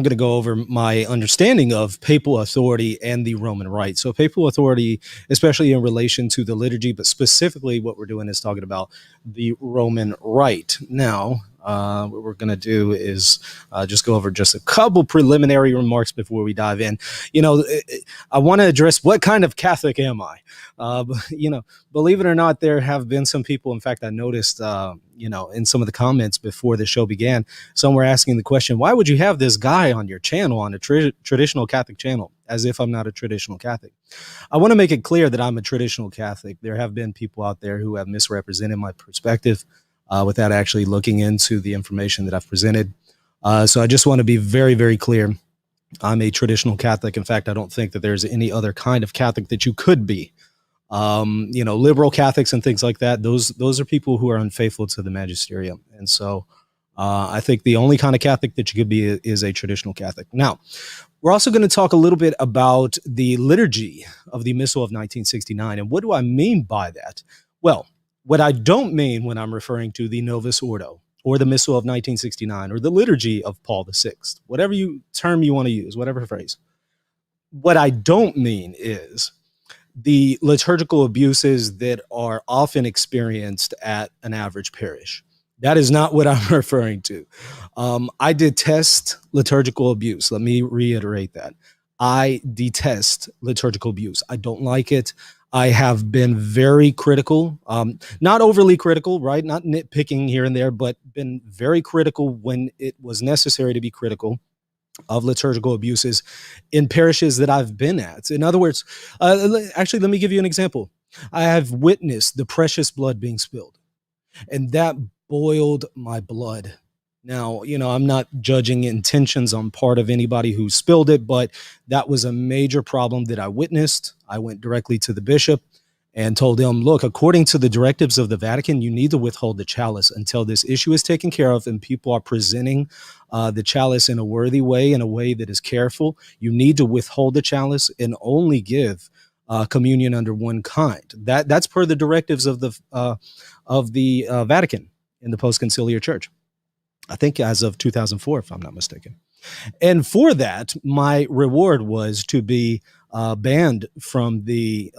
I'm going to go over my understanding of papal authority and the Roman Rite. So papal authority, especially in relation to the liturgy, but specifically what we're doing is talking about the Roman Rite. Now, what we're going to do is just go over just a couple preliminary remarks before we dive in. I want to address what kind of Catholic am I? Believe it or not, there have been some people, in fact, I noticed, in some of the comments before the show began, some were asking the question, why would you have this guy on your channel, on a traditional Catholic channel, as if I'm not a traditional Catholic? I want to make it clear that I'm a traditional Catholic. There have been people out there who have misrepresented my perspective without actually looking into the information that I've presented. So I just want to be very, very clear. I'm a traditional Catholic. In fact, I don't think that there's any other kind of Catholic that you could be. Liberal Catholics and things like that, those are people who are unfaithful to the Magisterium. And so I think the only kind of Catholic that you could be is a traditional Catholic. Now, we're also going to talk a little bit about the liturgy of the Missal of 1969. And what do I mean by that? Well, what I don't mean when I'm referring to the Novus Ordo or the Missal of 1969 or the liturgy of Paul VI, whatever term you want to use, whatever phrase. What I don't mean is the liturgical abuses that are often experienced at an average parish. That is not what I'm referring to. I detest liturgical abuse. Let me reiterate that. I detest liturgical abuse. I don't like it. I have been very critical, not overly critical, right? Not nitpicking here and there, but been very critical when it was necessary to be critical of liturgical abuses in parishes that I've been at. In other words, actually, let me give you an example. I have witnessed the precious blood being spilled, and that boiled my blood. Now, I'm not judging intentions on part of anybody who spilled it, but that was a major problem that I witnessed. I went directly to the bishop and told him, look, according to the directives of the Vatican, you need to withhold the chalice until this issue is taken care of and people are presenting the chalice in a worthy way, in a way that is careful. You need to withhold the chalice and only give communion under one kind. That's per the directives of the Vatican in the post-conciliar church. I think as of 2004, if I'm not mistaken. And for that, my reward was to be banned from the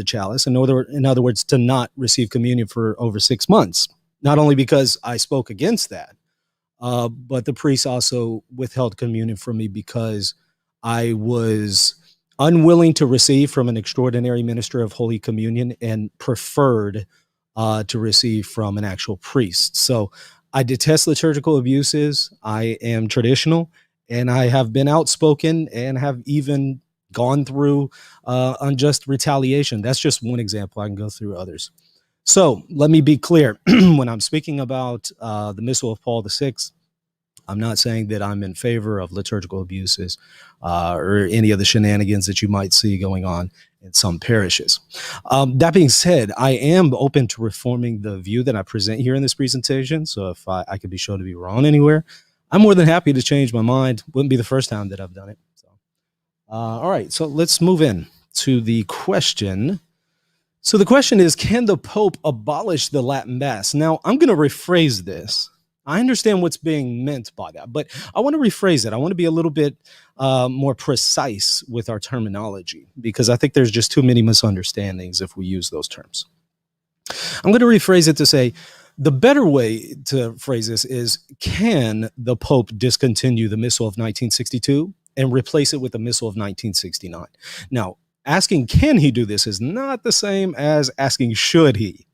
chalice. In other words, to not receive communion for over 6 months. Not only because I spoke against that, but the priest also withheld communion from me because I was unwilling to receive from an extraordinary minister of Holy Communion and preferred to receive from an actual priest. So I detest liturgical abuses. I am traditional, and I have been outspoken and have even gone through unjust retaliation. That's just one example. I can go through others. So let me be clear. When I'm speaking about the Missal of Paul VI, I'm not saying that I'm in favor of liturgical abuses or any of the shenanigans that you might see going on in some parishes. That being said, I am open to reforming the view that I present here in this presentation. So if I could be shown to be wrong anywhere, I'm more than happy to change my mind. Wouldn't be the first time that I've done it. So, all right, so let's move in to the question. So the question is, can the Pope abolish the Latin Mass? Now, I'm going to rephrase this. I understand what's being meant by that, but I want to rephrase it. I want to be a little bit more precise with our terminology because I think there's just too many misunderstandings if we use those terms. I'm going to rephrase it to say the better way to phrase this is, can the Pope discontinue the Missal of 1962 and replace it with the Missal of 1969? Now, asking can he do this is not the same as asking should he.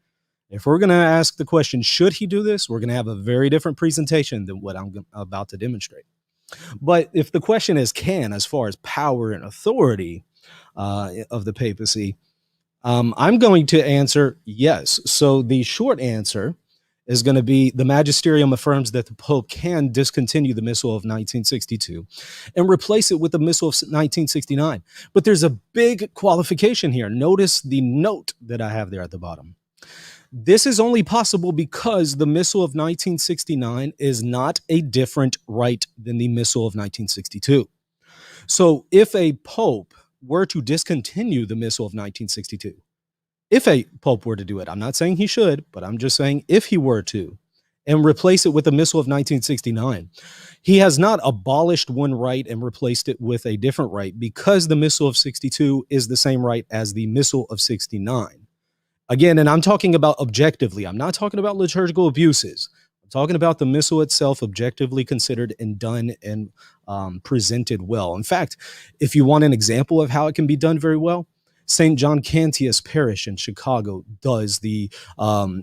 If we're going to ask the question, should he do this? We're going to have a very different presentation than what I'm about to demonstrate. But if the question is can, as far as power and authority of the papacy, I'm going to answer yes. So the short answer is going to be the Magisterium affirms that the Pope can discontinue the Missal of 1962 and replace it with the Missal of 1969. But there's a big qualification here. Notice the note that I have there at the bottom. This is only possible because the Missal of 1969 is not a different rite than the Missal of 1962. So if a Pope were to discontinue the Missal of 1962, if a Pope were to do it, I'm not saying he should, but I'm just saying if he were to, and replace it with the Missal of 1969. He has not abolished one rite and replaced it with a different rite, because the Missal of 62 is the same rite as the Missal of 69. Again, and I'm talking about objectively. I'm not talking about liturgical abuses. I'm talking about the Missal itself, objectively considered and done and presented well. In fact, if you want an example of how it can be done very well, St. John Cantius Parish in Chicago does the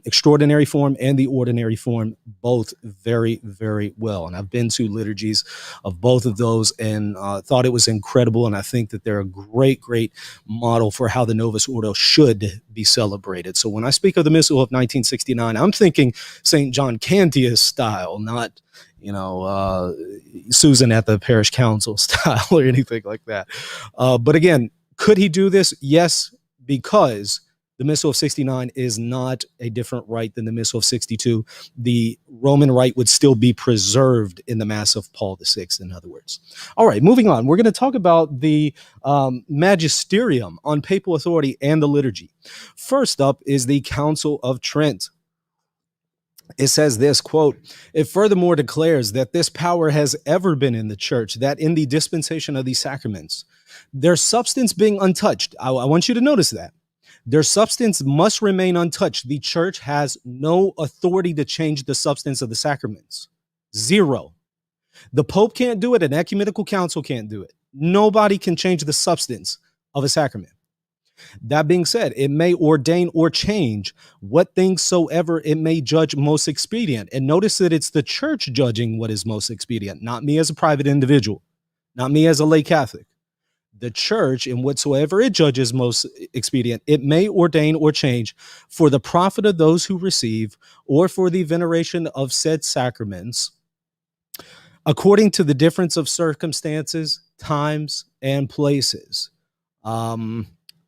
extraordinary form and the ordinary form both very, very well. And I've been to liturgies of both of those and thought it was incredible. And I think that they're a great, great model for how the Novus Ordo should be celebrated. So when I speak of the Missal of 1969, I'm thinking St. John Cantius style, not Susan at the parish council style or anything like that. But again, could he do this? Yes, because the Missal of 69 is not a different rite than the Missal of 62. The Roman rite would still be preserved in the Mass of Paul VI, in other words. All right, moving on. We're going to talk about the Magisterium on papal authority and the liturgy. First up is the Council of Trent. It says this, quote, "It furthermore declares that this power has ever been in the church, that in the dispensation of these sacraments, their substance being untouched," I want you to notice that, "their substance must remain untouched. The church has no authority to change the substance of the sacraments." Zero. The Pope can't do it. An ecumenical council can't do it. Nobody can change the substance of a sacrament. That being said, it may ordain or change what things soever it may judge most expedient. And notice that it's the church judging what is most expedient, not me as a private individual, not me as a lay Catholic. The church, in whatsoever it judges most expedient, it may ordain or change for the profit of those who receive or for the veneration of said sacraments, according to the difference of circumstances, times, and places.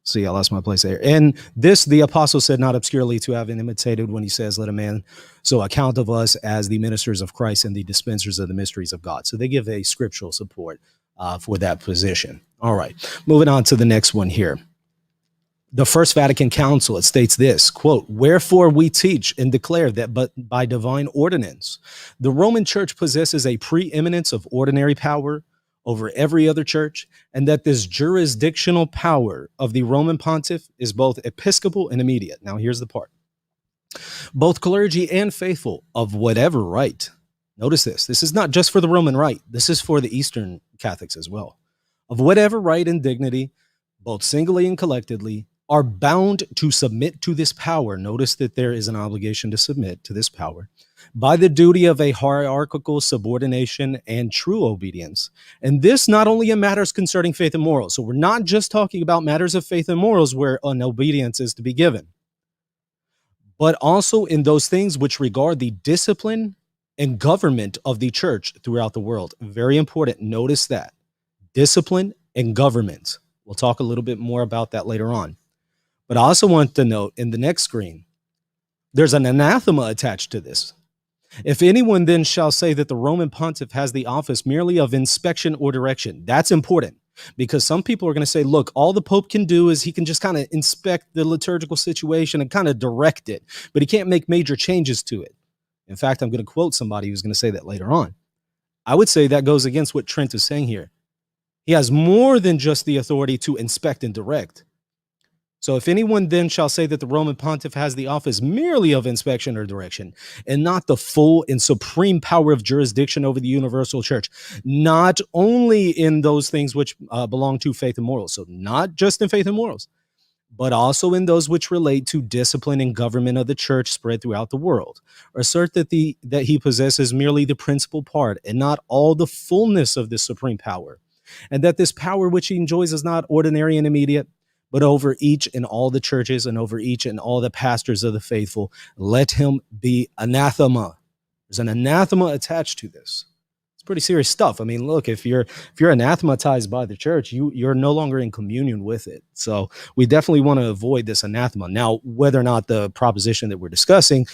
See, I lost my place there. And this, the apostle said not obscurely to have imitated when he says, "Let a man so account of us as the ministers of Christ and the dispensers of the mysteries of God." So they give a scriptural support for that position. All right, moving on to the next one here. The First Vatican Council, it states this, quote, "Wherefore we teach and declare that but by divine ordinance, the Roman Church possesses a preeminence of ordinary power over every other church, and that this jurisdictional power of the Roman pontiff is both episcopal and immediate." Now, here's the part. "Both clergy and faithful of whatever rite," notice this is not just for the Roman rite, this is for the Eastern Catholics as well, "of whatever rite and dignity, both singly and collectively, are bound to submit to this power." Notice that there is an obligation to submit to this power "by the duty of a hierarchical subordination and true obedience." And this not only in matters concerning faith and morals. So we're not just talking about matters of faith and morals where an obedience is to be given, but also in those things which regard the discipline and government of the church throughout the world. Very important. Notice that. Discipline and government. We'll talk a little bit more about that later on. But I also want to note in the next screen, there's an anathema attached to this. "If anyone then shall say that the Roman pontiff has the office merely of inspection or direction." That's important, because some people are going to say, look, all the Pope can do is he can just kind of inspect the liturgical situation and kind of direct it, but he can't make major changes to it. In fact, I'm going to quote somebody who's going to say that later on. I would say that goes against what Trent is saying here. He has more than just the authority to inspect and direct. So if anyone then shall say that the Roman pontiff has the office merely of inspection or direction, and not the full and supreme power of jurisdiction over the universal church, not only in those things which belong to faith and morals, so not just in faith and morals, but also in those which relate to discipline and government of the church spread throughout the world, or assert that he possesses merely the principal part and not all the fullness of this supreme power, and that this power which he enjoys is not ordinary and immediate, but over each and all the churches and over each and all the pastors of the faithful, let him be anathema. There's an anathema attached to this. It's pretty serious stuff. I mean, look, if you're anathematized by the church, you're no longer in communion with it. So we definitely want to avoid this anathema. Now, whether or not the proposition that we're discussing,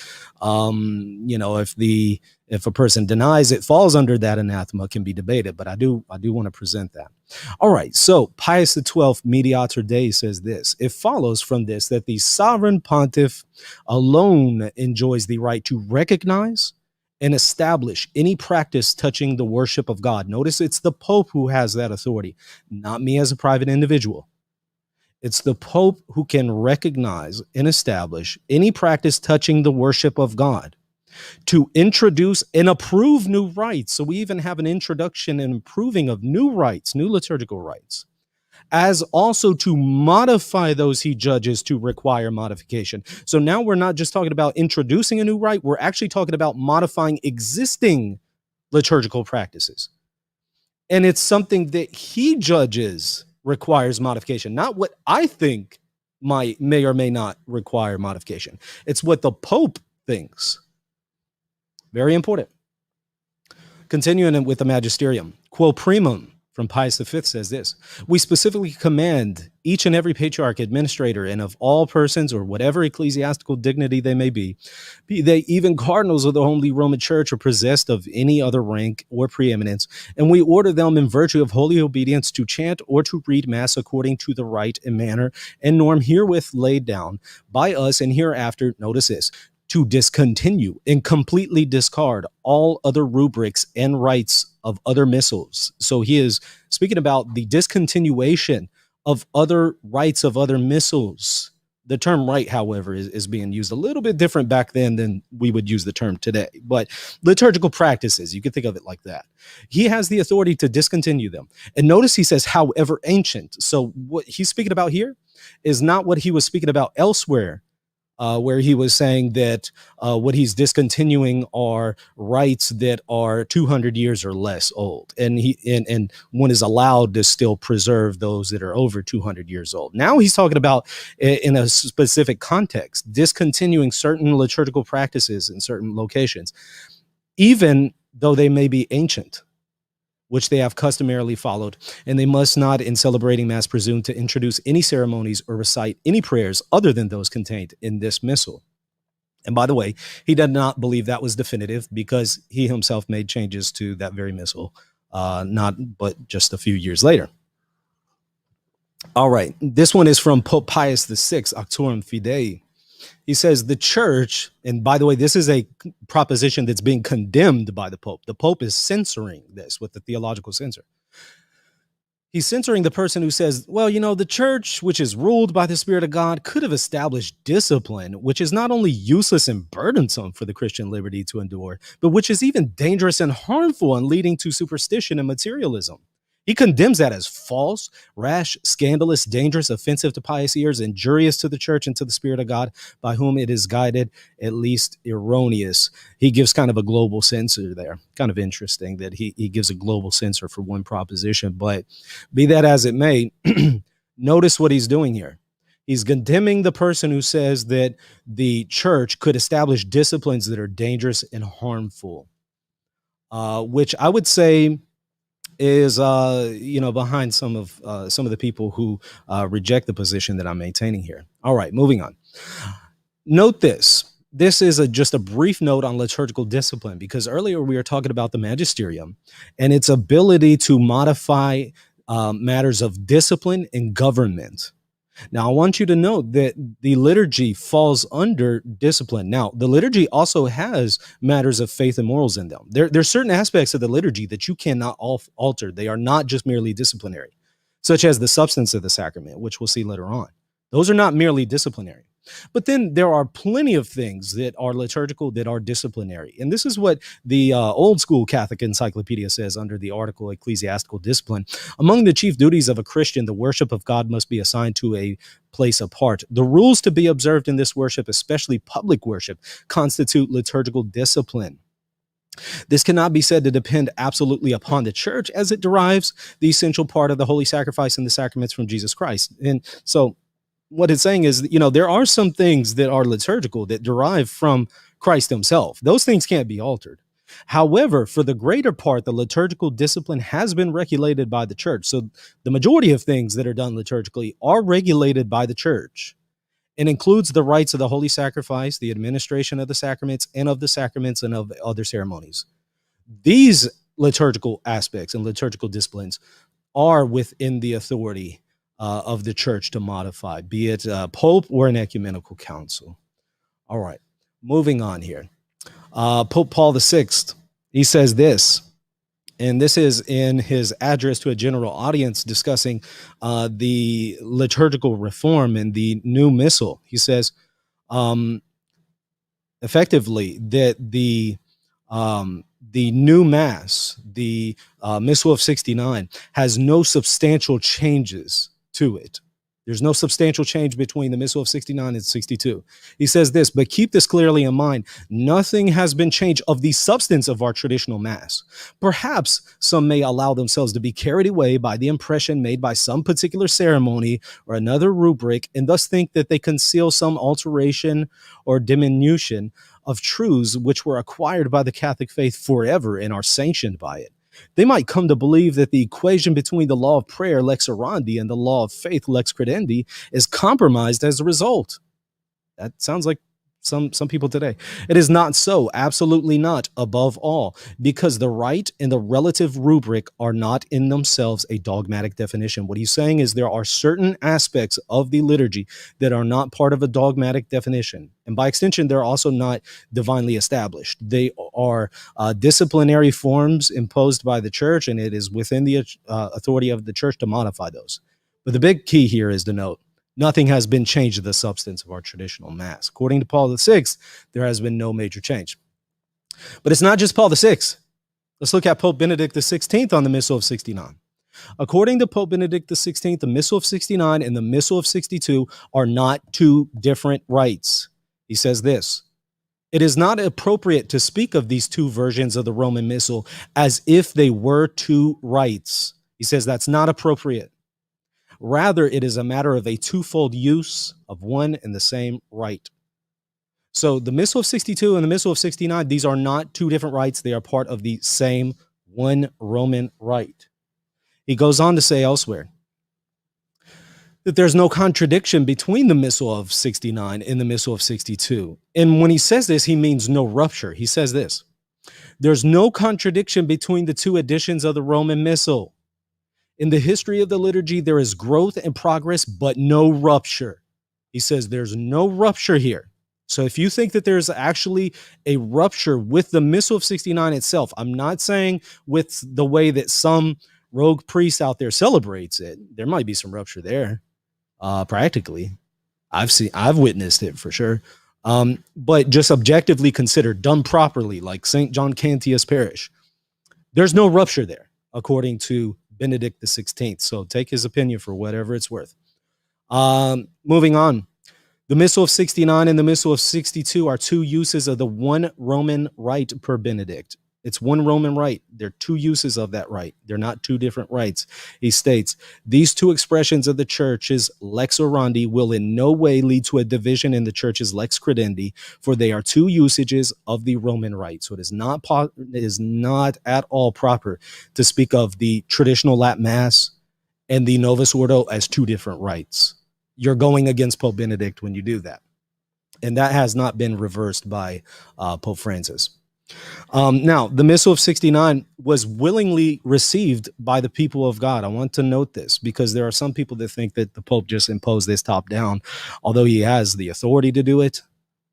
if a person denies it falls under that anathema, can be debated. But I do want to present that. All right. So Pius XII, Mediator Dei, says this: "It follows from this that the sovereign pontiff alone enjoys the right to recognize and establish any practice touching the worship of God. Notice it's the Pope who has that authority, not me as a private individual. It's the Pope who can recognize and establish any practice touching the worship of God, to introduce and approve new rites. So we even have an introduction and approving of new rites, new liturgical rites, as also to modify those he judges to require modification. So now we're not just talking about introducing a new rite, we're actually talking about modifying existing liturgical practices. And it's something that he judges requires modification, not what I think may or may not require modification. It's what the Pope thinks. Very important. Continuing with the Magisterium, quo primum from Pius V says this: we specifically command each and every patriarch, administrator, and of all persons or whatever ecclesiastical dignity they may be they even cardinals of the Holy Roman Church or possessed of any other rank or preeminence, and we order them in virtue of holy obedience to chant or to read mass according to the rite and manner and norm herewith laid down by us, and hereafter, notice this, to discontinue and completely discard all other rubrics and rites of other missals. So he is speaking about the discontinuation of other rites of other missals. The term rite, however, is being used a little bit different back then than we would use the term today. But liturgical practices, you could think of it like that. He has the authority to discontinue them. And notice he says, however ancient. So what he's speaking about here is not what he was speaking about elsewhere, where he was saying that what he's discontinuing are rites that are 200 years or less old, and one is allowed to still preserve those that are over 200 years old. Now he's talking about, in a specific context, discontinuing certain liturgical practices in certain locations, even though they may be ancient, which they have customarily followed, and they must not, in celebrating Mass, presume to introduce any ceremonies or recite any prayers other than those contained in this missal. And by the way, he did not believe that was definitive, because he himself made changes to that very missal, but just a few years later. All right, this one is from Pope Pius VI, Auctorem Fidei. He says the church, and by the way, this is a proposition that's being condemned by the Pope. The Pope is censoring this with the theological censor. He's censoring the person who says, well, the church, which is ruled by the Spirit of God, could have established discipline, which is not only useless and burdensome for the Christian liberty to endure, but which is even dangerous and harmful and leading to superstition and materialism. He condemns that as false, rash, scandalous, dangerous, offensive to pious ears, injurious to the church and to the Spirit of God, by whom it is guided, at least erroneous. He gives kind of a global censor there. Kind of interesting that he gives a global censor for one proposition. But be that as it may, notice what he's doing here. He's condemning the person who says that the church could establish disciplines that are dangerous and harmful, which I would say is behind some of the people who reject the position that I'm maintaining here. All right, moving on. Note this. This is just a brief note on liturgical discipline, because earlier we were talking about the Magisterium and its ability to modify matters of discipline and government. Now, I want you to note that the liturgy falls under discipline. Now, the liturgy also has matters of faith and morals in them. There's certain aspects of the liturgy that you cannot alter. They are not just merely disciplinary, such as the substance of the sacrament, which we'll see later on. Those are not merely disciplinary. But then there are plenty of things that are liturgical that are disciplinary. And this is what the old school Catholic encyclopedia says under the article Ecclesiastical Discipline. Among the chief duties of a Christian, the worship of God must be assigned to a place apart. The rules to be observed in this worship, especially public worship, constitute liturgical discipline. This cannot be said to depend absolutely upon the church, as it derives the essential part of the holy sacrifice and the sacraments from Jesus Christ. And so what it's saying is, there are some things that are liturgical that derive from Christ himself. Those things can't be altered. However, for the greater part, the liturgical discipline has been regulated by the church. So the majority of things that are done liturgically are regulated by the church, and includes the rites of the holy sacrifice, the administration of the sacraments, and of other ceremonies. These liturgical aspects and liturgical disciplines are within the authority of the church to modify, be it Pope or an ecumenical council. All right, moving on here. Pope Paul VI, he says this, and this is in his address to a general audience discussing the liturgical reform and the new Missal. He says, effectively, that the new Mass, the Missal of 69, has no substantial changes to it. There's no substantial change between the Missal of 69 and 62. He says this, but keep this clearly in mind. Nothing has been changed of the substance of our traditional Mass. Perhaps some may allow themselves to be carried away by the impression made by some particular ceremony or another rubric, and thus think that they conceal some alteration or diminution of truths which were acquired by the Catholic faith forever and are sanctioned by it. They might come to believe that the equation between the law of prayer, lex orandi, and the law of faith, lex credendi, is compromised as a result. That sounds like some people today. It is not so, absolutely not, above all, because the rite and the relative rubric are not in themselves a dogmatic definition. What he's saying is there are certain aspects of the liturgy that are not part of a dogmatic definition. And by extension, they're also not divinely established. They are disciplinary forms imposed by the church, and it is within the authority of the church to modify those. But the big key here is to note, nothing has been changed to the substance of our traditional Mass. According to Paul VI, there has been no major change. But it's not just Paul VI. Let's look at Pope Benedict XVI on the Missal of 69. According to Pope Benedict XVI, the Missal of 69 and the Missal of 62 are not two different rites. He says this, it is not appropriate to speak of these two versions of the Roman Missal as if they were two rites. He says that's not appropriate. Rather, it is a matter of a twofold use of one and the same rite. So the Missal of 62 and the Missal of 69, these are not two different rites. They are part of the same one Roman rite. He goes on to say elsewhere that there's no contradiction between the Missal of 69 and the Missal of 62. And when he says this, he means no rupture. He says this, there's no contradiction between the two editions of the Roman Missal. In the history of the liturgy, there is growth and progress, but no rupture. He says there's no rupture here. So if you think that there's actually a rupture with the Missal of 69 itself, I'm not saying with the way that some rogue priest out there celebrates it. There might be some rupture there, practically. I've witnessed it for sure. But just objectively considered, done properly, like St. John Cantius Parish, there's no rupture there, according to Benedict XVI. So take his opinion for whatever it's worth. Moving on. The Missal of 69 and the Missal of 62 are two uses of the one Roman rite per Benedict. It's one Roman rite. There are two uses of that rite. They're not two different rites. He states, these two expressions of the church's lex orandi will in no way lead to a division in the church's lex credendi, for they are two usages of the Roman rite. So it is not at all proper to speak of the traditional Latin Mass and the Novus Ordo as two different rites. You're going against Pope Benedict when you do that. And that has not been reversed by Pope Francis. Now, the Missal of 69 was willingly received by the people of God. I want to note this because there are some people that think that the Pope just imposed this top down, although he has the authority to do it.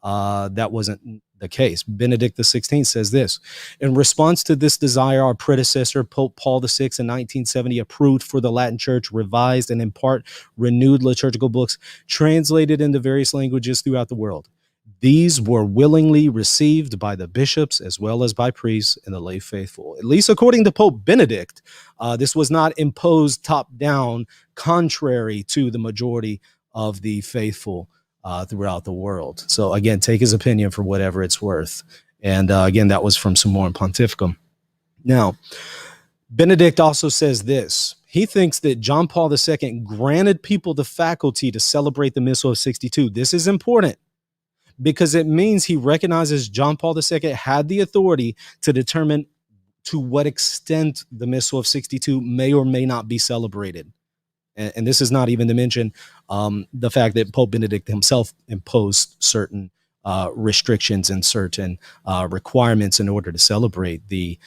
That wasn't the case. Benedict XVI says this, in response to this desire, our predecessor, Pope Paul VI in 1970, approved for the Latin Church revised and in part renewed liturgical books translated into various languages throughout the world. These were willingly received by the bishops as well as by priests and the lay faithful. At least according to Pope Benedict, this was not imposed top down, contrary to the majority of the faithful throughout the world. So again, take his opinion for whatever it's worth. And again, that was from Summorum Pontificum. Now, Benedict also says this. He thinks that John Paul II granted people the faculty to celebrate the Missal of 62. This is important, because it means he recognizes John Paul II had the authority to determine to what extent the Missal of 62 may or may not be celebrated. And this is not even to mention the fact that Pope Benedict himself imposed certain restrictions and certain requirements in order to celebrate the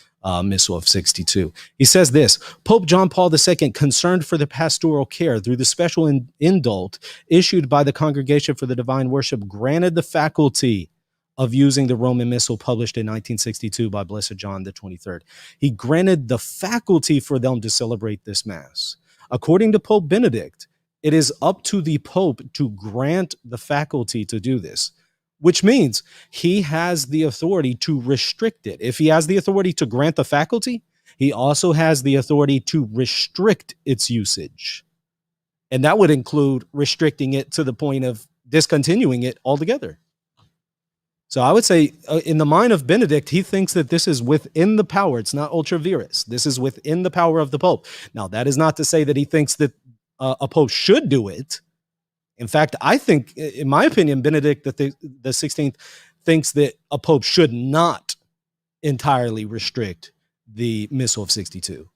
Missal of 62. He says this, Pope John Paul II, concerned for the pastoral care through the special indult issued by the Congregation for the Divine Worship, granted the faculty of using the Roman Missal published in 1962 by Blessed John the 23rd. He granted the faculty for them to celebrate this Mass. According to Pope Benedict, it is up to the Pope to grant the faculty to do this, which means he has the authority to restrict it. If he has the authority to grant the faculty, he also has the authority to restrict its usage. And that would include restricting it to the point of discontinuing it altogether. So I would say in the mind of Benedict, he thinks that this is within the power. It's not ultra vires. This is within the power of the Pope. Now, that is not to say that he thinks that a Pope should do it. In fact, I think, in my opinion, Benedict the 16th thinks that a Pope should not entirely restrict the Missal of 62.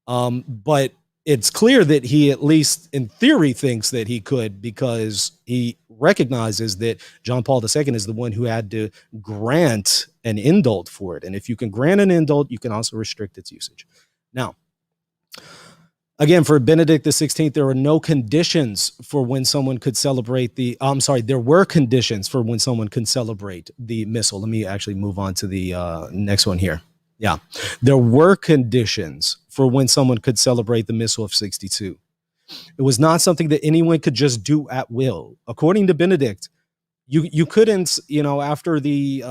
But it's clear that he, at least in theory, thinks that he could, because he recognizes that John Paul II is the one who had to grant an indult for it. And if you can grant an indult, you can also restrict its usage. Now, again, for Benedict the 16th, there were no conditions for when someone could celebrate there were conditions for when someone can celebrate the Missal. Let me actually move on to the next one here. Yeah, there were conditions for when someone could celebrate the Missal of 62. It was not something that anyone could just do at will. According to Benedict, you couldn't, after the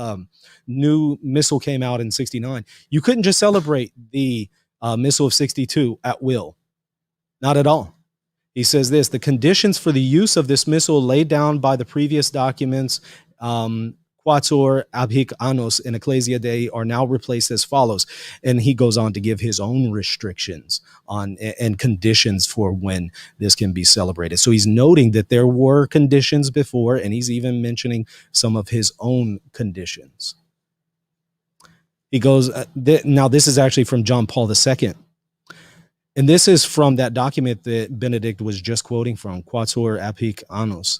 new Missal came out in 69, you couldn't just celebrate the Missal of 62 at will. Not at all. He says this: the conditions for the use of this Missal laid down by the previous documents, Quator Abhic Annos in Ecclesia Dei, are now replaced as follows. And he goes on to give his own restrictions on and conditions for when this can be celebrated. So he's noting that there were conditions before, and he's even mentioning some of his own conditions. He goes, now this is actually from John Paul II. And this is from that document that Benedict was just quoting from, Quator Aphic Annos.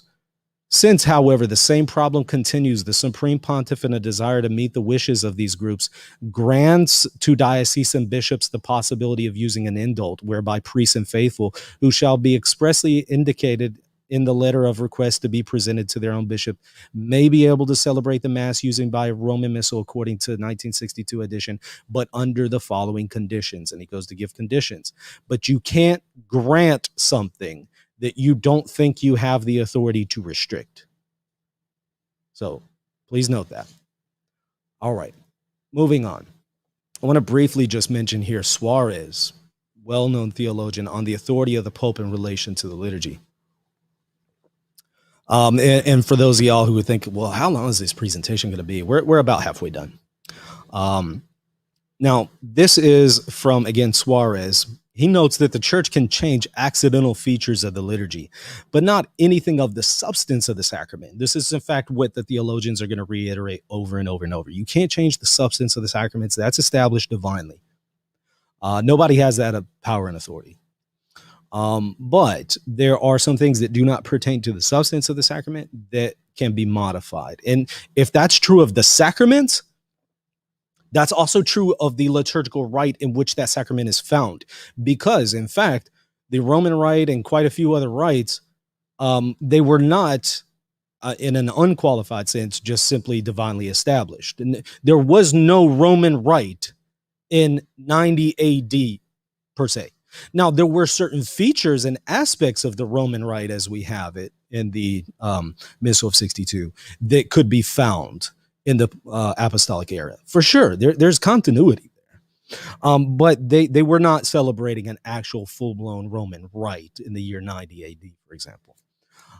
Since, however, the same problem continues, the Supreme Pontiff, in a desire to meet the wishes of these groups, grants to diocesan bishops the possibility of using an indult, whereby priests and faithful, who shall be expressly indicated in the letter of request to be presented to their own bishop, may be able to celebrate the Mass using by Roman Missal according to 1962 edition, but under the following conditions. And he goes to give conditions. But you can't grant something that you don't think you have the authority to restrict. So please note that. All right, moving on. I want to briefly just mention here Suarez, well-known theologian, on the authority of the Pope in relation to the liturgy. And for those of y'all who would think, well, how long is this presentation going to be? We're about halfway done. Now, this is from, again, Suarez. He notes that the church can change accidental features of the liturgy, but not anything of the substance of the sacrament. This is, in fact, what the theologians are going to reiterate over and over and over. You can't change the substance of the sacraments. That's established divinely. Nobody has that power and authority. But there are some things that do not pertain to the substance of the sacrament that can be modified. And if that's true of the sacraments, that's also true of the liturgical rite in which that sacrament is found. Because, in fact, the Roman rite and quite a few other rites, they were not, in an unqualified sense, just simply divinely established. And there was no Roman rite in 90 AD, per se. Now, there were certain features and aspects of the Roman rite as we have it in the Missal of 62 that could be found in the apostolic era. For sure, there's continuity there. But they were not celebrating an actual full-blown Roman rite in the year 90 AD, for example.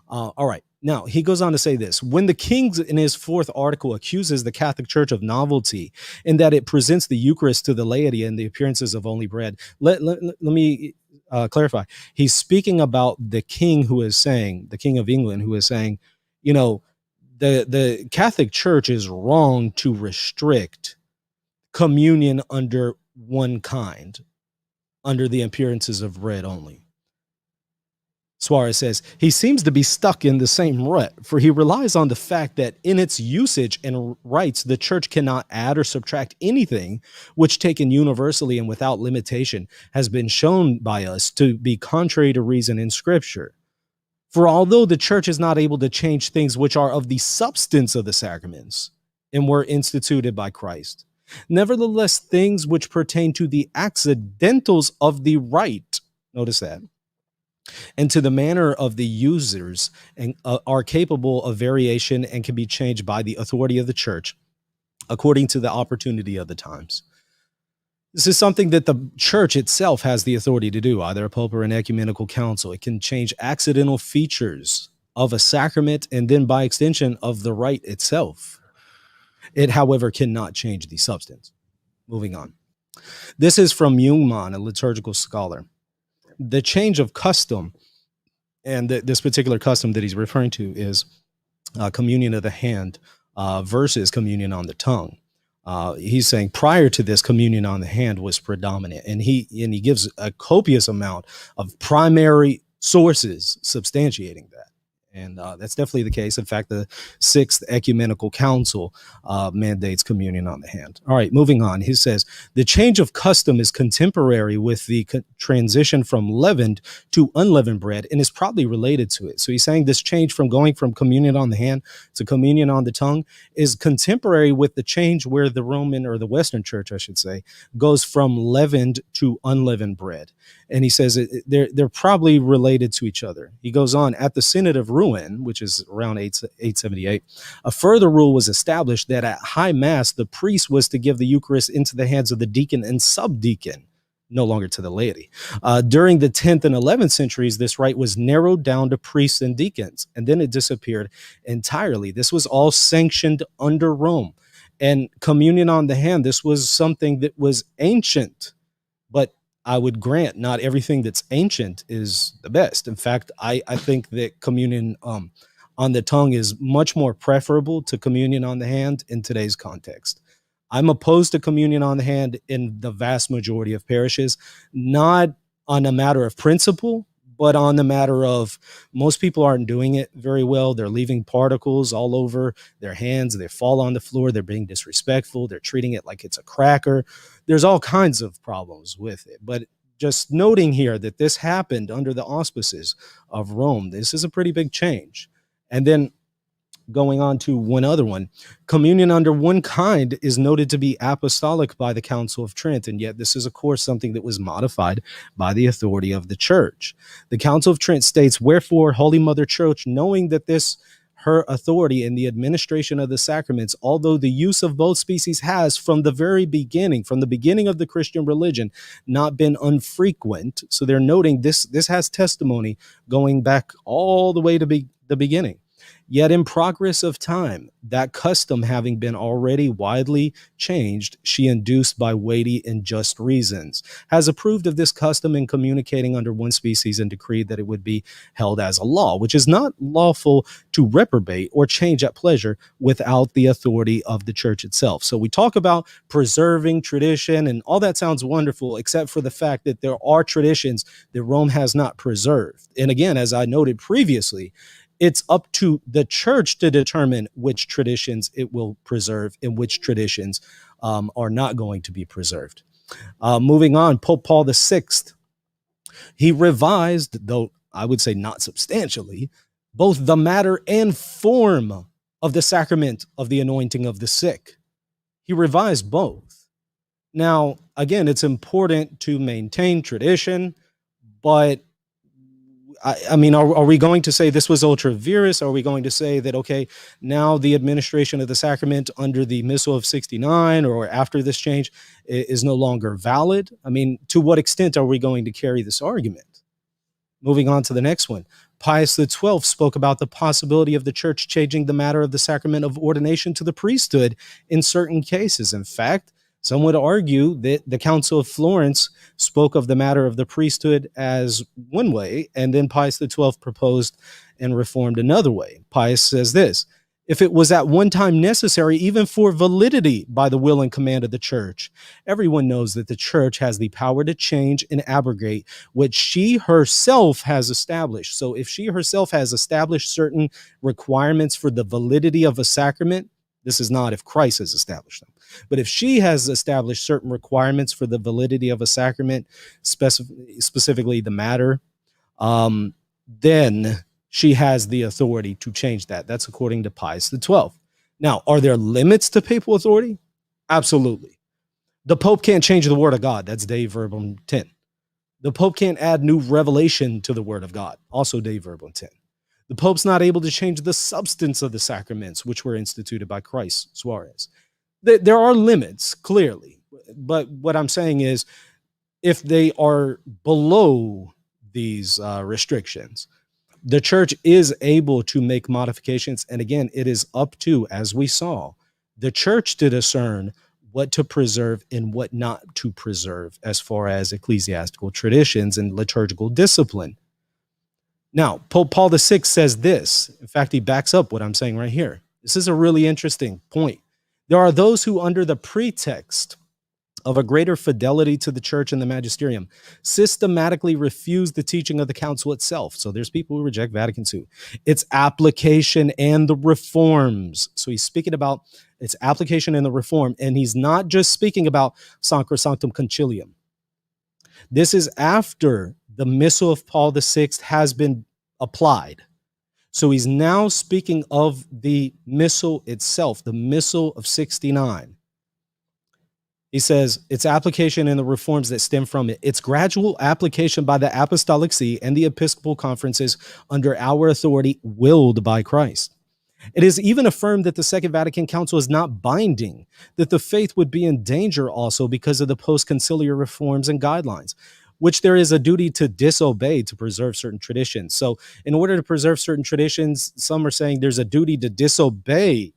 All right. Now, he goes on to say this: when the king in his fourth article accuses the Catholic Church of novelty in that it presents the Eucharist to the laity and the appearances of only bread, let me clarify. He's speaking about the king who is saying, the King of England, who is saying, the Catholic Church is wrong to restrict communion under one kind, under the appearances of bread only. Suarez says, he seems to be stuck in the same rut, for he relies on the fact that in its usage and rites, the church cannot add or subtract anything, which, taken universally and without limitation, has been shown by us to be contrary to reason in Scripture. For although the church is not able to change things which are of the substance of the sacraments and were instituted by Christ, nevertheless, things which pertain to the accidentals of the rite, notice that, and to the manner of the users and are capable of variation and can be changed by the authority of the church according to the opportunity of the times. This is something that the church itself has the authority to do, either a pope or an ecumenical council. It can change accidental features of a sacrament and then by extension of the rite itself. It, however, cannot change the substance. Moving on. This is from Jungmann, a liturgical scholar. The change of custom, and this particular custom that he's referring to is communion of the hand versus communion on the tongue. He's saying prior to this, communion on the hand was predominant, and he gives a copious amount of primary sources substantiating that. And that's definitely the case. In fact, the Sixth Ecumenical Council mandates communion on the hand. All right, moving on. He says, the change of custom is contemporary with the transition from leavened to unleavened bread and is probably related to it. So he's saying this change from going from communion on the hand to communion on the tongue is contemporary with the change where the Roman, or the Western Church, I should say, goes from leavened to unleavened bread. And he says they're probably related to each other. He goes on, at the Synod of Rouen, which is around 878, a further rule was established that at high mass, the priest was to give the Eucharist into the hands of the deacon and subdeacon, no longer to the laity. During the 10th and 11th centuries, this rite was narrowed down to priests and deacons, and then it disappeared entirely. This was all sanctioned under Rome. And communion on the hand, this was something that was ancient, but I would grant not everything that's ancient is the best. In fact, I think that communion on the tongue is much more preferable to communion on the hand in today's context. I'm opposed to communion on the hand in the vast majority of parishes, not on a matter of principle, but on the matter of most people aren't doing it very well. They're leaving particles all over their hands. They fall on the floor. They're being disrespectful. They're treating it like it's a cracker. There's all kinds of problems with it. But just noting here that this happened under the auspices of Rome, this is a pretty big change. And then going on to one other one, communion under one kind is noted to be apostolic by the Council of Trent, and yet this is, of course, something that was modified by the authority of the Church. The Council of Trent states, wherefore, Holy Mother Church, knowing that this her authority in the administration of the sacraments, although the use of both species has from the very beginning, from the beginning of the Christian religion, not been unfrequent. So they're noting this has testimony going back all the way to the beginning. Yet in progress of time, that custom having been already widely changed, she induced by weighty and just reasons, has approved of this custom in communicating under one species and decreed that it would be held as a law, which is not lawful to reprobate or change at pleasure without the authority of the church itself. So we talk about preserving tradition, and all that sounds wonderful, except for the fact that there are traditions that Rome has not preserved. And again, as I noted previously, it's up to the church to determine which traditions it will preserve and which traditions are not going to be preserved. Moving on, Pope Paul VI, he revised, though I would say not substantially, both the matter and form of the sacrament of the anointing of the sick. He revised both. Now, again, it's important to maintain tradition, but I mean, are we going to say this was ultra vires? Are we going to say that, okay, now the administration of the sacrament under the Missal of 69 or after this change is no longer valid? I mean, to what extent are we going to carry this argument? Moving on to the next one. Pius XII spoke about the possibility of the church changing the matter of the sacrament of ordination to the priesthood in certain cases. In fact, some would argue that the Council of Florence spoke of the matter of the priesthood as one way, and then Pius XII proposed and reformed another way. Pius says this: if it was at one time necessary, even for validity by the will and command of the church, everyone knows that the church has the power to change and abrogate what she herself has established. So if she herself has established certain requirements for the validity of a sacrament, this is not if Christ has established them. But if she has established certain requirements for the validity of a sacrament, specifically the matter, then she has the authority to change that. That's according to Pius XII. Now, are there limits to papal authority? Absolutely. The Pope can't change the word of God. That's Dei Verbum 10. The Pope can't add new revelation to the word of God. Also Dei Verbum 10. The Pope's not able to change the substance of the sacraments, which were instituted by Christ, Suarez. There are limits, clearly. But what I'm saying is, if they are below these restrictions, the church is able to make modifications. And again, it is up to, as we saw, the church to discern what to preserve and what not to preserve as far as ecclesiastical traditions and liturgical discipline. Now, Pope Paul VI says this. In fact, he backs up what I'm saying right here. This is a really interesting point. There are those who, under the pretext of a greater fidelity to the church and the magisterium, systematically refuse the teaching of the council itself. So there's people who reject Vatican II, its application and the reforms. So he's speaking about its application and the reform, and he's not just speaking about Sacrosanctum Concilium. This is after the Missal of Paul VI has been applied. So he's now speaking of the Missal itself, the Missal of 69. He says its application and the reforms that stem from it, its gradual application by the Apostolic See and the Episcopal conferences under our authority, willed by Christ. It is even affirmed that the Second Vatican Council is not binding, that the faith would be in danger also because of the post-conciliar reforms and guidelines, which there is a duty to disobey to preserve certain traditions. So in order to preserve certain traditions, some are saying there's a duty to disobey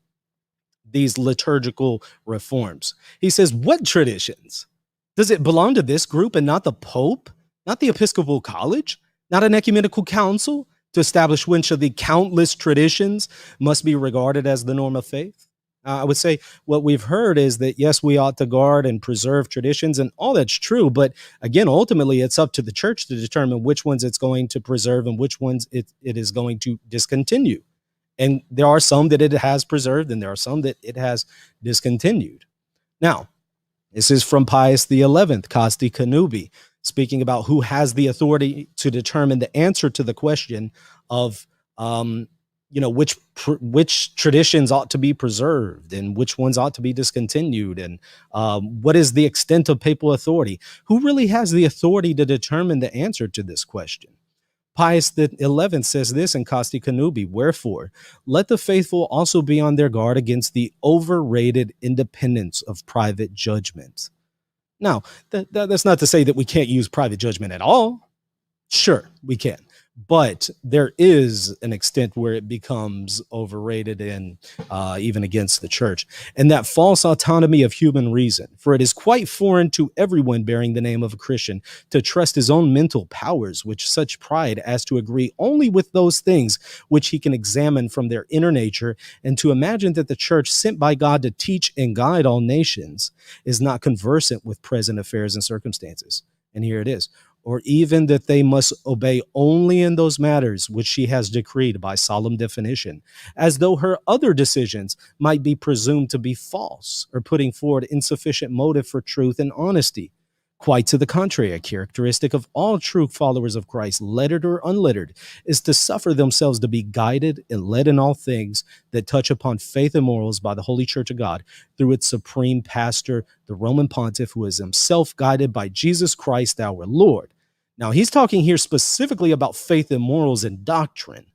these liturgical reforms. He says, what traditions? Does it belong to this group and not the Pope, not the Episcopal College, not an ecumenical council to establish which of the countless traditions must be regarded as the norm of faith? I would say what we've heard is that, yes, we ought to guard and preserve traditions, and all that's true. But again, ultimately, it's up to the church to determine which ones it's going to preserve and which ones it is going to discontinue. And there are some that it has preserved, and there are some that it has discontinued. Now, this is from Pius XI, Casti Connubii, speaking about who has the authority to determine the answer to the question of, which traditions ought to be preserved and which ones ought to be discontinued, and what is the extent of papal authority? Who really has the authority to determine the answer to this question? Pius XI says this in Casti Connubii, wherefore, let the faithful also be on their guard against the overrated independence of private judgment. Now, that's not to say that we can't use private judgment at all. Sure, we can. But there is an extent where it becomes overrated and even against the church. And that false autonomy of human reason, for it is quite foreign to everyone bearing the name of a Christian to trust his own mental powers with such pride as to agree only with those things which he can examine from their inner nature, and to imagine that the church sent by God to teach and guide all nations is not conversant with present affairs and circumstances. And here it is. Or even that they must obey only in those matters which she has decreed by solemn definition, as though her other decisions might be presumed to be false, or putting forward insufficient motive for truth and honesty. Quite to the contrary, a characteristic of all true followers of Christ, lettered or unlettered, is to suffer themselves to be guided and led in all things that touch upon faith and morals by the Holy Church of God, through its supreme pastor, the Roman pontiff, who is himself guided by Jesus Christ our Lord. Now, he's talking here specifically about faith and morals and doctrine.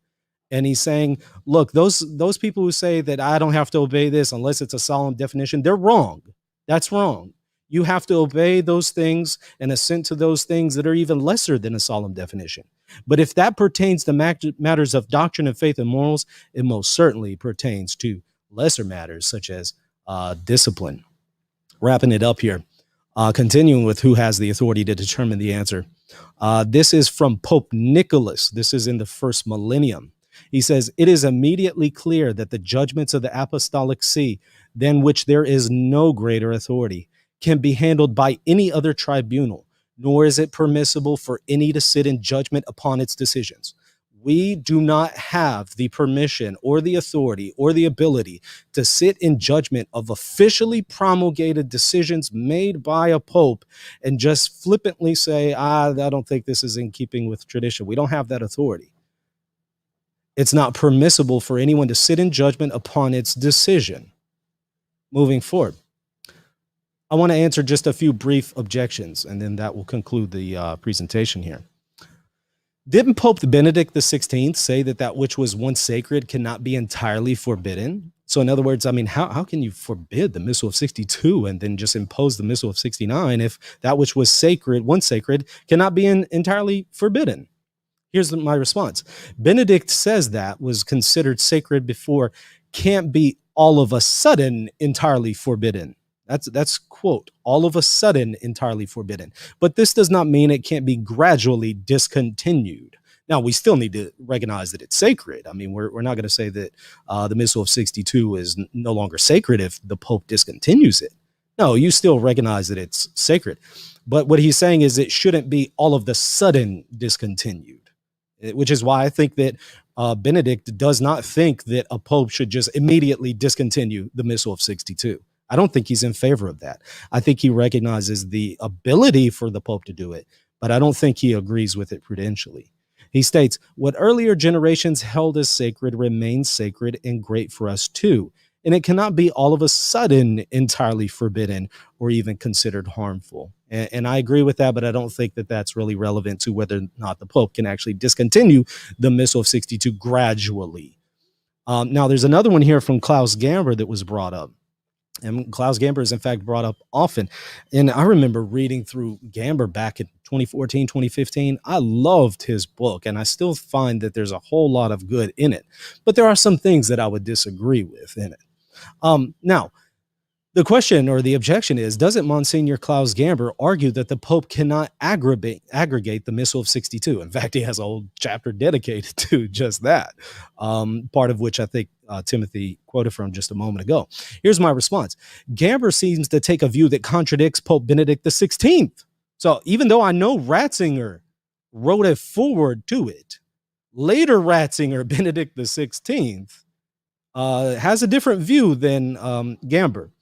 And he's saying, look, those people who say that I don't have to obey this unless it's a solemn definition, they're wrong. That's wrong. You have to obey those things and assent to those things that are even lesser than a solemn definition. But if that pertains to matters of doctrine and faith and morals, it most certainly pertains to lesser matters such as discipline. Wrapping it up here, continuing with who has the authority to determine the answer. This is from Pope Nicholas. This is in the first millennium. He says, it is immediately clear that the judgments of the Apostolic See, than which there is no greater authority, can be handled by any other tribunal, nor is it permissible for any to sit in judgment upon its decisions. We do not have the permission or the authority or the ability to sit in judgment of officially promulgated decisions made by a pope and just flippantly say, I don't think this is in keeping with tradition. We don't have that authority. It's not permissible for anyone to sit in judgment upon its decision. Moving forward, I want to answer just a few brief objections, and then that will conclude the presentation here. Didn't Pope Benedict XVI say that that which was once sacred cannot be entirely forbidden? So in other words, I mean, how can you forbid the Missal of 62 and then just impose the Missal of 69 if that which was sacred, once sacred, cannot be entirely forbidden? Here's my response. Benedict says that was considered sacred before can't be all of a sudden entirely forbidden. That's quote, all of a sudden entirely forbidden. But this does not mean it can't be gradually discontinued. Now, we still need to recognize that it's sacred. I mean, we're not going to say that the Missal of 62 is no longer sacred if the Pope discontinues it. No, you still recognize that it's sacred. But what he's saying is it shouldn't be all of the sudden discontinued, which is why I think that Benedict does not think that a Pope should just immediately discontinue the Missal of 62. I don't think he's in favor of that. I think he recognizes the ability for the Pope to do it, but I don't think he agrees with it prudentially. He states, what earlier generations held as sacred remains sacred and great for us too, and it cannot be all of a sudden entirely forbidden or even considered harmful. And I agree with that, but I don't think that that's really relevant to whether or not the Pope can actually discontinue the Missal of 62 gradually. Now, there's another one here from Klaus Gamber that was brought up. And Klaus Gamber is, in fact, brought up often. And I remember reading through Gamber back in 2014, 2015. I loved his book, and I still find that there's a whole lot of good in it. But there are some things that I would disagree with in it. Now, the question or the objection is, doesn't Monsignor Klaus Gamber argue that the Pope cannot aggregate the Missal of 62? In fact, he has a whole chapter dedicated to just that, part of which I think Timothy quoted from just a moment ago. Here's my response. Gamber seems to take a view that contradicts Pope Benedict XVI. So even though I know Ratzinger wrote a foreword to it, later Ratzinger, Benedict XVI, has a different view than Gamber.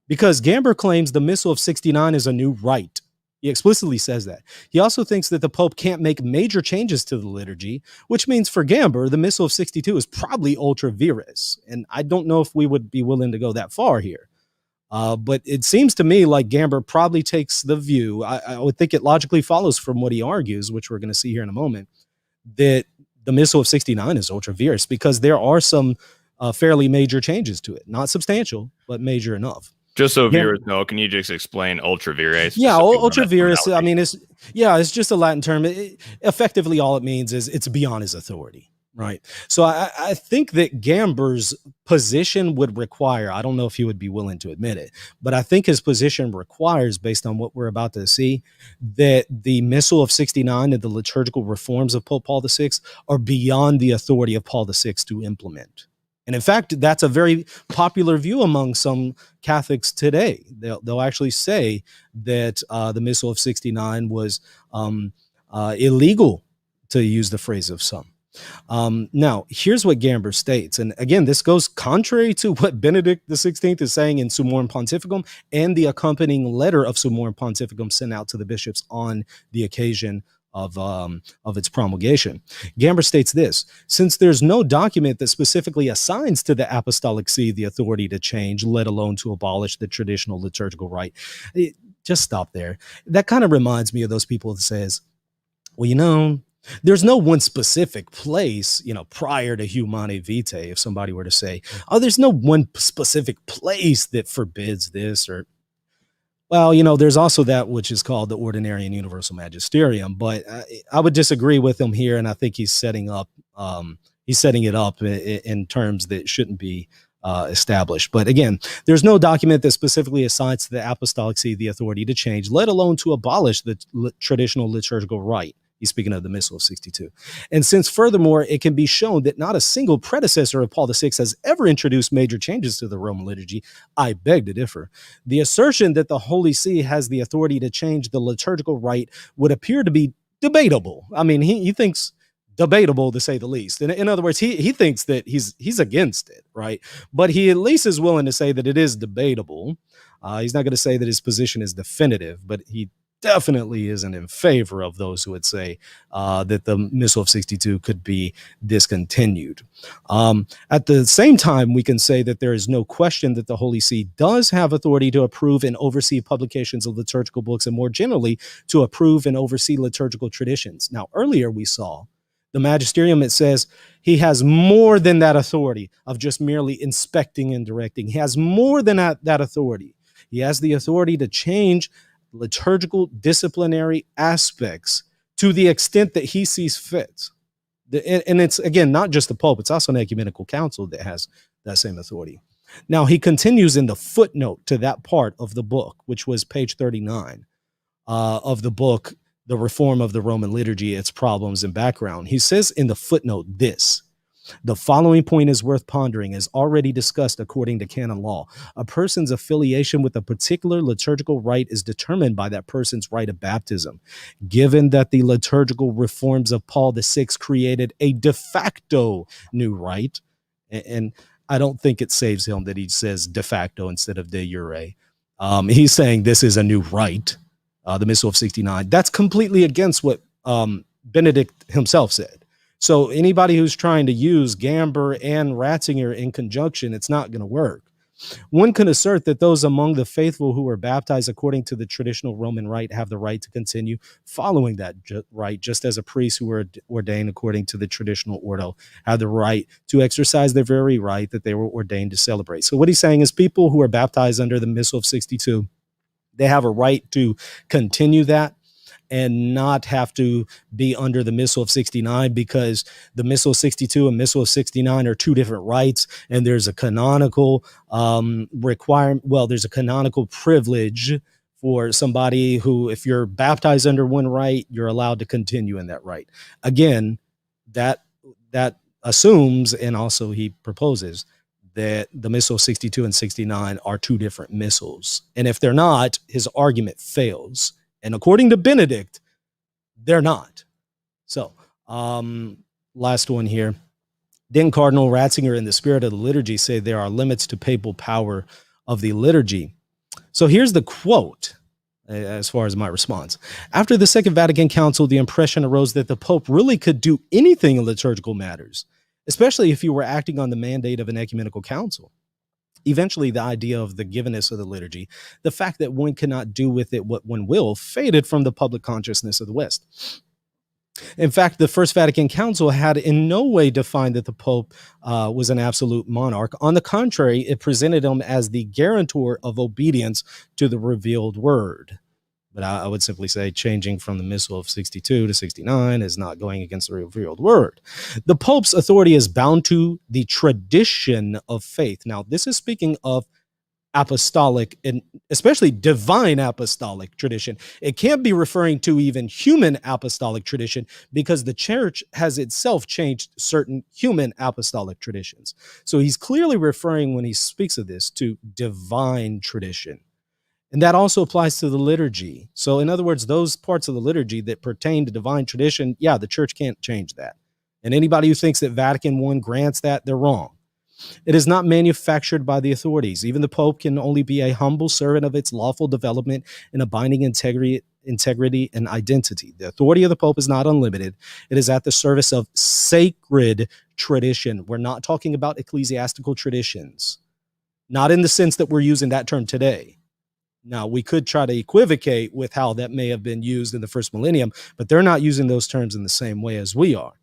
Because Gamber claims the Missal of 69 is a new rite. He explicitly says that. He also thinks that the Pope can't make major changes to the liturgy, which means for Gamber, the Missal of 62 is probably ultra vires. And I don't know if we would be willing to go that far here. But it seems to me like Gamber probably takes the view, I would think it logically follows from what he argues, which we're going to see here in a moment, that the Missal of 69 is ultra vires because there are some fairly major changes to it. Not substantial, but major enough. Just so viewers know, can you just explain ultra vires? Yeah, ultra vires. I mean, it's just a Latin term. Effectively, all it means is it's beyond his authority, right? So I think that Gamber's position would require, I don't know if he would be willing to admit it, but I think his position requires, based on what we're about to see, that the Missal of 69 and the liturgical reforms of Pope Paul VI are beyond the authority of Paul VI to implement. And in fact, that's a very popular view among some Catholics today. They'll actually say that the Missal of 69 was illegal, to use the phrase of some. Now, here's what Gamber states. And again, this goes contrary to what Benedict XVI is saying in Summorum Pontificum and the accompanying letter of Summorum Pontificum sent out to the bishops on the occasion of its promulgation. Gamber states this: since there's no document that specifically assigns to the apostolic see the authority to change, let alone to abolish the traditional liturgical rite. Just stop there. That kind of reminds me of those people that says, well, there's no one specific place, prior to Humanae Vitae, if somebody were to say, oh, there's no one specific place that forbids this, or well, there's also that which is called the Ordinary and Universal Magisterium, but I would disagree with him here, and I think he's setting it up in terms that shouldn't be established. But again, there's no document that specifically assigns to the apostolic see the authority to change, let alone to abolish the traditional liturgical rite. He's speaking of the Missal of 62. And since furthermore, it can be shown that not a single predecessor of Paul VI has ever introduced major changes to the Roman liturgy, I beg to differ. The assertion that the Holy See has the authority to change the liturgical rite would appear to be debatable. I mean, he thinks debatable, to say the least. In other words, he thinks that he's against it, right? But he at least is willing to say that it is debatable. He's not going to say that his position is definitive, but he definitely isn't in favor of those who would say that the Missal of 62 could be discontinued. At the same time, we can say that there is no question that the Holy See does have authority to approve and oversee publications of liturgical books, and more generally, to approve and oversee liturgical traditions. Now, earlier we saw the Magisterium, it says he has more than that authority of just merely inspecting and directing. He has more than that authority. He has the authority to change liturgical disciplinary aspects to the extent that he sees fit. And it's, again, not just the Pope, it's also an ecumenical council that has that same authority. Now, he continues in the footnote to that part of the book, which was page 39 of the book, The Reform of the Roman Liturgy, Its Problems and Background. He says in the footnote this: the following point is worth pondering, as already discussed according to canon law. A person's affiliation with a particular liturgical rite is determined by that person's rite of baptism. Given that the liturgical reforms of Paul VI created a de facto new rite, and I don't think it saves him that he says de facto instead of de jure. He's saying this is a new rite, the Missal of 69. That's completely against what Benedict himself said. So anybody who's trying to use Gamber and Ratzinger in conjunction, it's not going to work. One can assert that those among the faithful who were baptized according to the traditional Roman rite have the right to continue following that rite, just as a priest who were ordained according to the traditional ordo had the right to exercise the very rite that they were ordained to celebrate. So what he's saying is people who are baptized under the Missal of 62, they have a right to continue that and not have to be under the Missal of 69, because the Missal of 62 and Missal of 69 are two different rites, and there's a canonical requirement. Well, there's a canonical privilege for somebody who, if you're baptized under one rite, you're allowed to continue in that rite. Again, that assumes, and also he proposes, that the Missal of 62 and 69 are two different missals. And if they're not, his argument fails. And according to Benedict, they're not. So, last one here. Then Cardinal Ratzinger, in the spirit of the liturgy, say there are limits to papal power of the liturgy. So here's the quote, as far as my response. After the Second Vatican Council, the impression arose that the Pope really could do anything in liturgical matters, especially if he were acting on the mandate of an ecumenical council. Eventually, the idea of the givenness of the liturgy, the fact that one cannot do with it what one will, faded from the public consciousness of the West. In fact, the First Vatican Council had in no way defined that the Pope was an absolute monarch. On the contrary, it presented him as the guarantor of obedience to the revealed word. But I would simply say changing from the Missal of 62 to 69 is not going against the revealed word. The Pope's authority is bound to the tradition of faith. Now, this is speaking of apostolic and especially divine apostolic tradition. It can't be referring to even human apostolic tradition, because the church has itself changed certain human apostolic traditions. So he's clearly referring, when he speaks of this, to divine tradition. And that also applies to the liturgy. So in other words, those parts of the liturgy that pertain to divine tradition, yeah, the church can't change that. And anybody who thinks that Vatican I grants that, they're wrong. It is not manufactured by the authorities. Even the Pope can only be a humble servant of its lawful development in abiding integrity and identity. The authority of the Pope is not unlimited. It is at the service of sacred tradition. We're not talking about ecclesiastical traditions, not in the sense that we're using that term today. Now, we could try to equivocate with how that may have been used in the first millennium, but they're not using those terms in the same way as we are.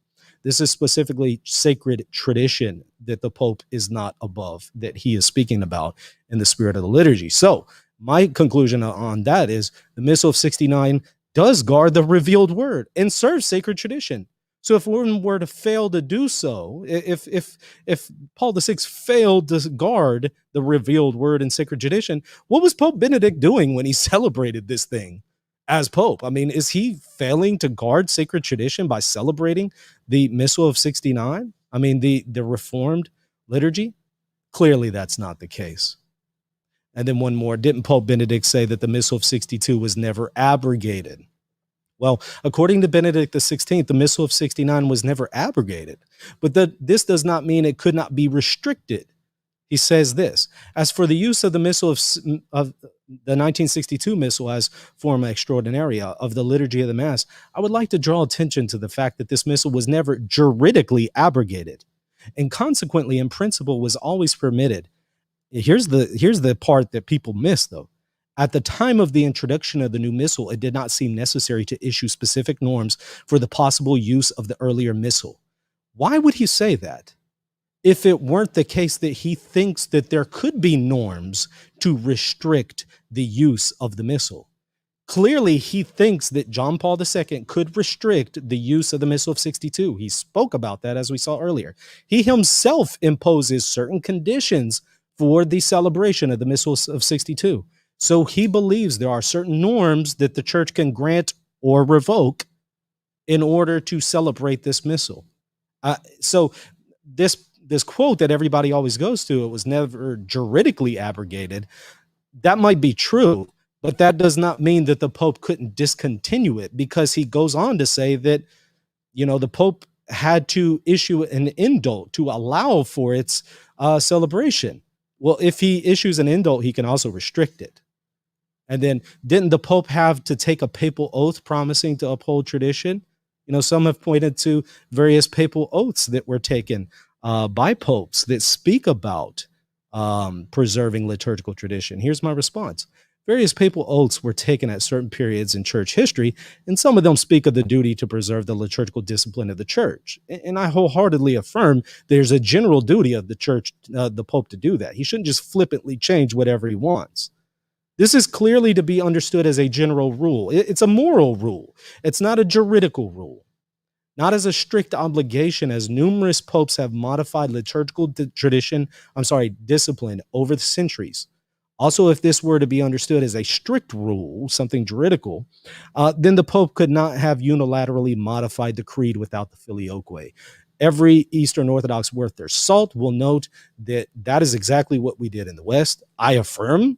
This is specifically sacred tradition that the Pope is not above, that he is speaking about in the spirit of the liturgy. So my conclusion on that is the Missal of 69 does guard the revealed word and serves sacred tradition. So if one were to fail to do so, if Paul VI failed to guard the revealed word and sacred tradition, what was Pope Benedict doing when he celebrated this thing as Pope? I mean, is he failing to guard sacred tradition by celebrating the Missal of 69? I mean, the Reformed liturgy? Clearly that's not the case. And then one more, didn't Pope Benedict say that the Missal of 62 was never abrogated? Well, according to Benedict XVI, the Missal of 69 was never abrogated, but this does not mean it could not be restricted. He says this: as for the use of the Missal the 1962 Missal as Forma Extraordinaria of the Liturgy of the Mass, I would like to draw attention to the fact that this Missal was never juridically abrogated, and consequently, in principle, was always permitted. Here's the part that people miss, though. At the time of the introduction of the new Missal, it did not seem necessary to issue specific norms for the possible use of the earlier Missal. Why would he say that? If it weren't the case that he thinks that there could be norms to restrict the use of the Missal. Clearly, he thinks that John Paul II could restrict the use of the Missal of 62. He spoke about that, as we saw earlier. He himself imposes certain conditions for the celebration of the Missal of 62. So he believes there are certain norms that the church can grant or revoke in order to celebrate this Missal. So this quote that everybody always goes to, it was never juridically abrogated, that might be true, but that does not mean that the Pope couldn't discontinue it, because he goes on to say that, the Pope had to issue an indult to allow for its celebration. Well, if he issues an indult, he can also restrict it. And then didn't the Pope have to take a papal oath promising to uphold tradition? Some have pointed to various papal oaths that were taken by popes that speak about preserving liturgical tradition. Here's my response. Various papal oaths were taken at certain periods in church history, and some of them speak of the duty to preserve the liturgical discipline of the church. And I wholeheartedly affirm there's a general duty of the church, the Pope, to do that. He shouldn't just flippantly change whatever he wants. This is clearly to be understood as a general rule. It's a moral rule. It's not a juridical rule. Not as a strict obligation, as numerous popes have modified liturgical discipline over the centuries. Also, if this were to be understood as a strict rule, something juridical, then the Pope could not have unilaterally modified the creed without the filioque. Every Eastern Orthodox worth their salt will note that that is exactly what we did in the West. I affirm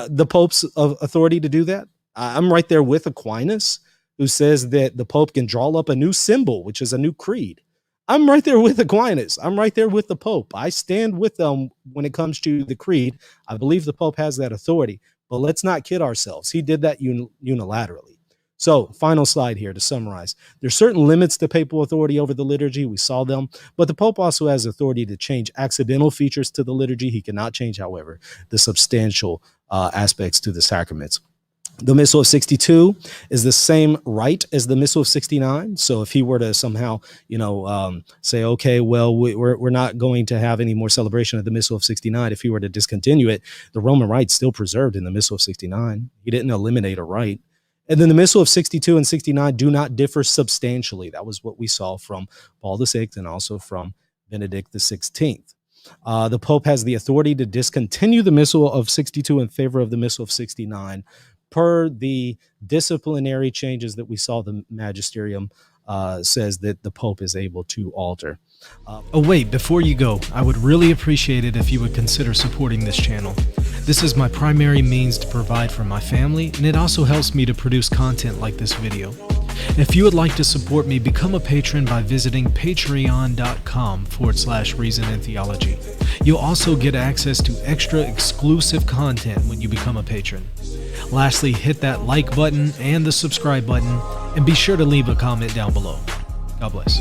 the Pope's authority to do that. I'm right there with Aquinas, who says that the Pope can draw up a new symbol, which is a new creed. I'm right there with Aquinas. I'm right there with the Pope. I stand with them when it comes to the creed. I believe the Pope has that authority, but let's not kid ourselves. He did that unilaterally. So, final slide here to summarize. There's certain limits to papal authority over the liturgy. We saw them, but the Pope also has authority to change accidental features to the liturgy. He cannot change, however, the substantial aspects to the sacraments. The Missal of 62 is the same rite as the Missal of 69. So if he were to somehow, say, okay, well, we're not going to have any more celebration of the Missal of 69. If he were to discontinue it, the Roman rite's still preserved in the Missal of 69. He didn't eliminate a rite. And then the Missal of 62 and 69 do not differ substantially. That was what we saw from Paul VI and also from Benedict XVI. The Pope has the authority to discontinue the Missal of 62 in favor of the Missal of 69, per the disciplinary changes that we saw the Magisterium says that the Pope is able to alter. Wait, before you go, I would really appreciate it if you would consider supporting this channel. This is my primary means to provide for my family, and it also helps me to produce content like this video. If you would like to support me, become a patron by visiting patreon.com/Reason and Theology. You'll also get access to extra exclusive content when you become a patron. Lastly, hit that like button and the subscribe button, and be sure to leave a comment down below. God bless.